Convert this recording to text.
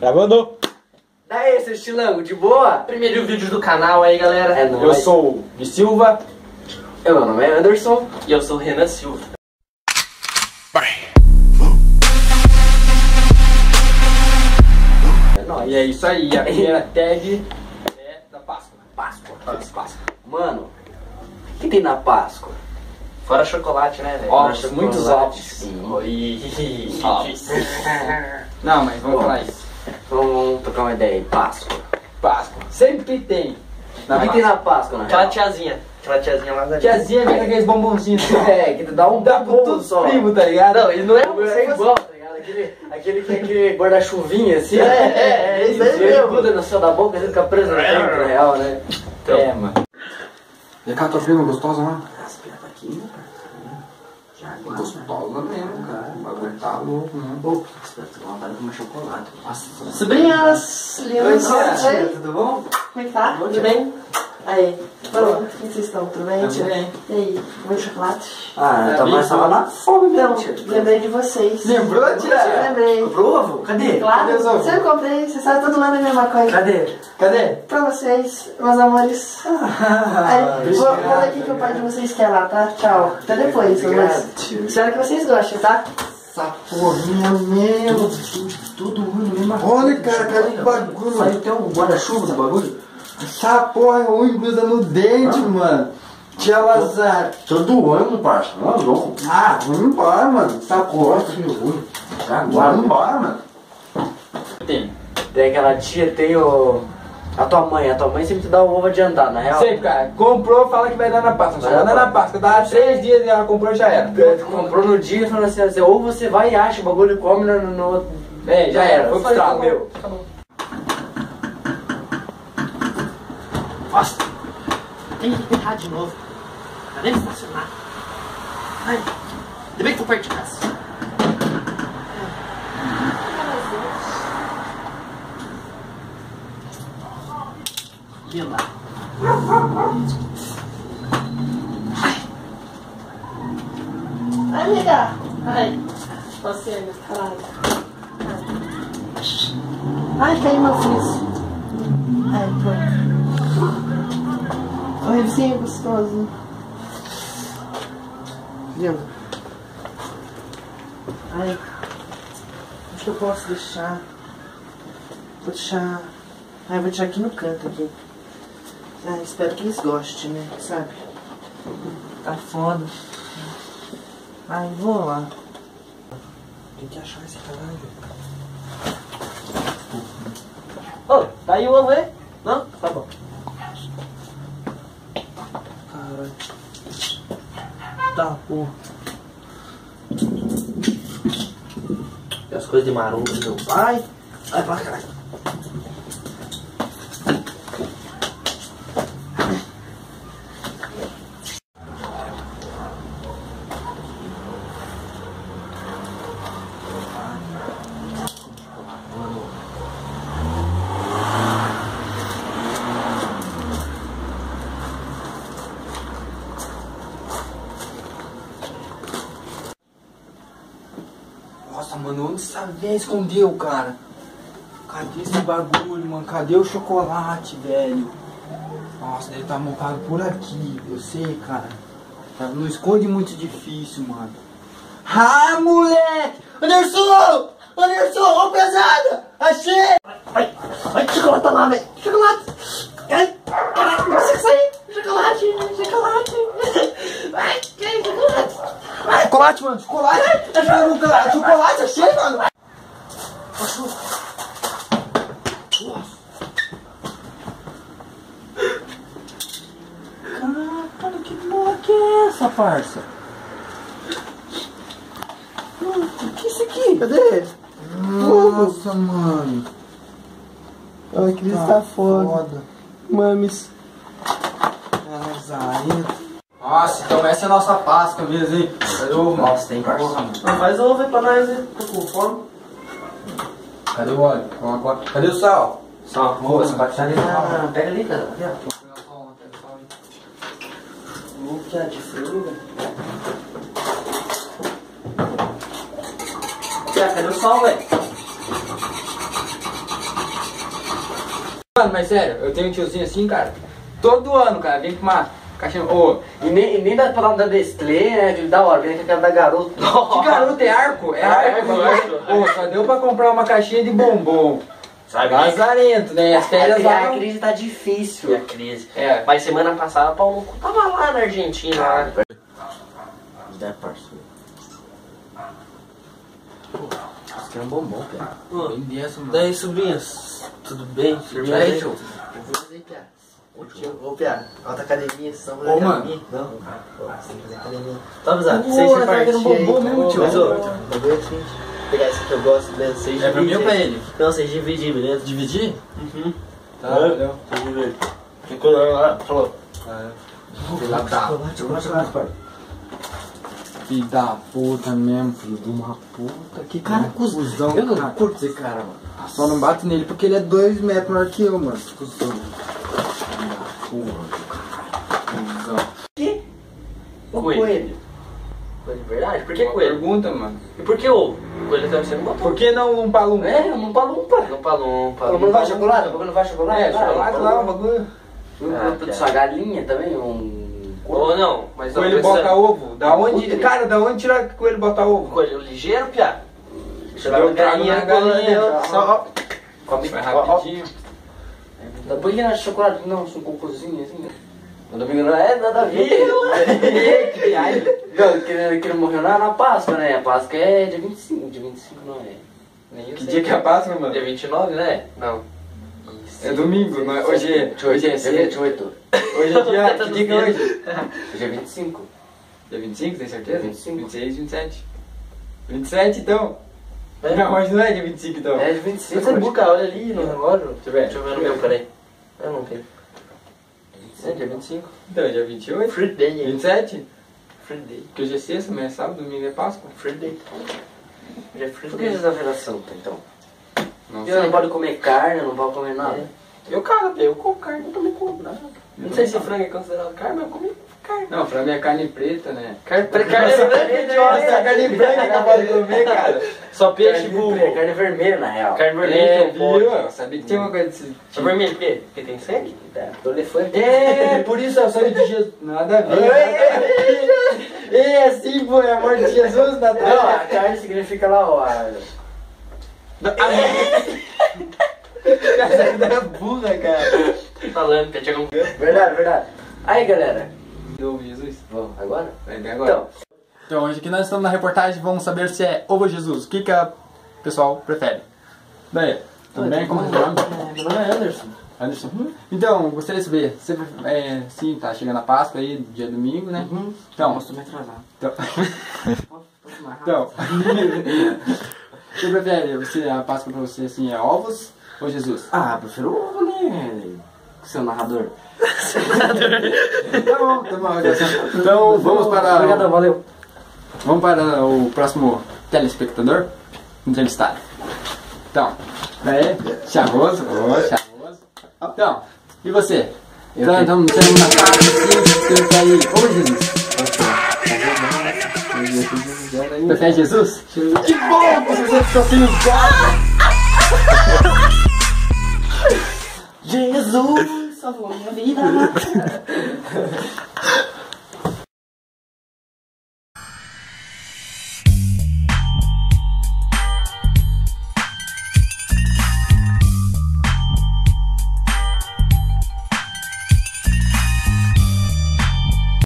Gravando. Daí, seu estilango, de boa? Primeiro vídeo do canal aí, galera. É nóis. Eu sou o Gui Silva. Meu nome é Anderson. E eu sou o Renan Silva. É nóis. E é isso aí, a primeira tag é da Páscoa. Páscoa. Páscoa. Mano, o que tem na Páscoa? Fora chocolate, né, velho? Ovos, Chocolate, muitos ovos. sim. Ovos. Não, mas vamos falar isso. Vamos trocar uma ideia aí. Páscoa. Páscoa. Sempre tem. O que tem na Páscoa, na Aquela real? tiazinha lá da Tiazinha vem com aqueles bombonzinhos. É, que tu dá um Dá pro bolo todos só. os primos, tá ligado? Não, ele não é O meu é igual, tá ligado? Aquele que é aquele guarda-chuvinha assim. É, isso aí Ele mesmo. gruda no céu da boca e você fica preso no tempo, na real, né? Então. É, mano. E a tua prima gostosa, né? As piadas aqui, né, cara? Gostosa mesmo, cara. O bagulho tá louco, né? Pô, espero que você vontade de comer chocolate. Nossa, Sobrinhas, lindas. tia, tudo bom? Como é que tá? Bom, Tudo tia. bem? Aí, como é que vocês estão? Tudo bem, tia? bem. E aí, comeu chocolate? Ah, tua mãe tava na fome Então, mesmo, tia. lembrei de vocês. Lembrou, tia? Lembrei. Comprou ovo? Cadê? Claro, Cadê os ovos? sempre comprei, você sabe tudo lá na mesma coisa. Cadê? Cadê? Pra vocês, meus amores. Aí, vou ver aqui que o pai de vocês quer lá, tá? Tchau. Até depois, Obrigado, amores. tio. Espero que vocês gostem, tá? Essa porrinha mesmo. Todo ano, mesma Olha, coisa, cara, que bagulho. Saiu até um guarda-chuva esse bagulho. Essa porra é ruim, gruda no dente, mano. Tia Lazar. Todo ano, parça. Não é louco. Ah, vamos embora, mano. Essa porra. Vamos embora, mano. Tem. Tem aquela tia, tem o... A tua mãe sempre te dá o ovo adiantado, na real. Sempre, cara. Comprou, fala que vai dar na Páscoa. Só vai dar na Páscoa. Dá 3 dias e ela comprou e já era. Tu comprou no dia e falou assim, ou você vai e acha o bagulho e come no outro. É, já era. Foi Eu falei, frustrado, tá meu. Nossa, tem que errar de novo. Cadê ele estacionar? Ai, ainda bem que tô perto de casa. Linda. Ai, amiga. Ai, você, meu caralho. Ai, caiu meu friso. Ai, foi. Oi, vizinho gostoso. Lindo. Ai, acho que eu posso deixar. Vou deixar. Ai, vou deixar aqui no canto aqui. Ai, espero que eles gostem, né? Sabe? Tá foda. Ai, vou lá. Tem que achar esse caralho. Ô, tá aí o ovo aí? Não? Tá bom. Caralho. Tá, porra. Tem as coisas de maromba, meu. Ai! Ai, pra caralho. Nossa, mano, onde essa véia escondeu, cara? Cadê esse bagulho, mano? Cadê o chocolate, velho? Nossa, deve estar montado por aqui. Eu sei, cara. Não esconde muito difícil, mano. Ah, moleque! Anderson! Anderson, ó, pesada! Achei! Ai, chocolate lá, velho! Chocolate! Ai, caralho, não sei sair! Chocolate! Chocolate! Ai, que chocolate! Chocolate, mano, chocolate! Chocolate, achei, mano! Caralho, que porra que é essa, parça? O que é isso aqui? Cadê? Nossa, mano! Olha que isso tá foda. Mames. É, lazarento. Nossa, então essa é a nossa Páscoa mesmo, hein? Cadê o ovo? Nossa, tem Porra, parça. mano. Não faz ovo aí pra nós, hein? Tô com fome. Cadê o óleo? Cadê o sal? Só, pô, esse bate ali. Ah, Pega ali, cara. Ali, ó. O que é de fruta? Tia, cadê o sal, velho? Mano, mas sério, eu tenho um tiozinho assim, cara. Todo ano, cara, vem com uma caixinha. Ô, E nem dá pra dar um da Nestlé, né? Que da hora, vem com aquela da garoto. que garoto é arco? É arco, mano. Ô, só deu pra comprar uma caixinha de bombom. Sabe? Lazarento, né? As férias lá. A crise tá difícil. E a crise. É. Mas semana passada, o Paulo tava lá na Argentina. Lá. É, parceiro. Isso aqui é um bombom, cara. Bem dessa, mano. Daí, sobrinhos, tudo bem? Firmeza aí, João. Ô, Pia, alta academia, vocês estão Ô, fazendo mano. academia? Não, pô, você tem que fazer academia. Tá avisado, Pô, vocês tá repartem vendo bombom mesmo, tio. Mas, ô, bagulho é assim, pegar esse que eu gosto, beleza? Vocês É pra mim ou pra dividem. ele? Não, vocês dividem, beleza? Dividir? Tá, Hã? valeu. Vocês dividem. Ficou lá, falou. Filho da Filho da puta mesmo, filho de uma puta. Que cara cuzão, Eu não cara. curto esse cara, mano. Só não bato nele porque ele é 2 metros maior que eu, mano. Cuzão. Filho da porra. Cuzão. O Coelho. coelho. Coelho, verdade? Por que Boa coelho? pergunta, mano. E por que ovo? Coelho também você não botou. Por que não um palum? É, um palumpa. Não palumpa. Não vai chocolate? Não vai chocolate? É, chocolate lá, o bagulho. Sua galinha também, um... Ou não, mas eu Coelho pensando- bota ovo. Da onde? Cara, da onde tira coelho bota ovo? Coelho ligeiro, piá. Eu trago na galinha. Só... Come... Vai ó, ó. rapidinho. Por que não é chocolate? Não, um cocôzinho assim. No domingo não é nada a ver. Não, que ele morreu na Páscoa, né? A Páscoa é dia 25. Dia 25 não é. Nem eu Que sei. dia que é a Páscoa, mano? Dia 29, né? Não. É domingo, não é? Hoje é Dia sexta. 28. Hoje é dia. Que dia que é hoje? Hoje é 25. Dia 25, tem certeza? 25. 26, 27. 27 então? É. Não, hoje não é dia 25 então. É dia 25. Você buca, olha ali no relógio. Deixa eu ver. Deixa eu ver no meu, peraí. Eu não tenho. É dia 25. Então, é dia 28? Free day, hein? 27? Free day. Porque hoje é sexta, mas é sábado, domingo é Páscoa. Free day. Hoje é free Por que day. Jesus é santa, então? Não Eu não pode comer carne, não pode comer nada. Eu, cara, eu como carne, eu também como nada. Não sei se frango é considerado carne, mas eu comi carne. Não, pra mim é carne preta, né? Carne branca é carne branca que eu posso comer, cara. Só peixe Carne burro. preta, carne vermelha, na real. Carne vermelha É, que não pode. viu? Eu sabia que tinha uma coisa desse É tipo. vermelho por quê? Porque tem sangue? Do elefante. É, por isso é o sangue de Jesus. Nada a ver. É assim, pô, é a morte de Jesus, Não, Natália. a carne significa lá, ó. Essa é burra, cara. Falando, que tinha um... Verdade, verdade. Aí, galera. Do Jesus. Vamos, agora? Vai ver agora. Então, Então, hoje aqui nós estamos na reportagem, vamos saber se é ovo Jesus. O que o pessoal prefere? Daí, tudo bem? Como é o nome? meu nome é Anderson. Anderson. Então, gostaria de saber, você, sim, tá chegando a Páscoa aí, dia domingo, né? Então, Posso me atrasar. então, Posso mais rápido? então você prefere, a Páscoa pra você, assim, é ovos ou Jesus? Ah, prefiro ovo, né? Seu narrador. Tá bom, tá bom. Então, vamos para... Obrigado, valeu. Vamos para o próximo telespectador entrevistado. Então, daí, charmoso, charmoso. Então, e você? Então, estamos na parte 5, você tá aí. Ô Jesus! Prefere Jesus? Que bom que você ficou civilizado! Jesus salvou minha vida.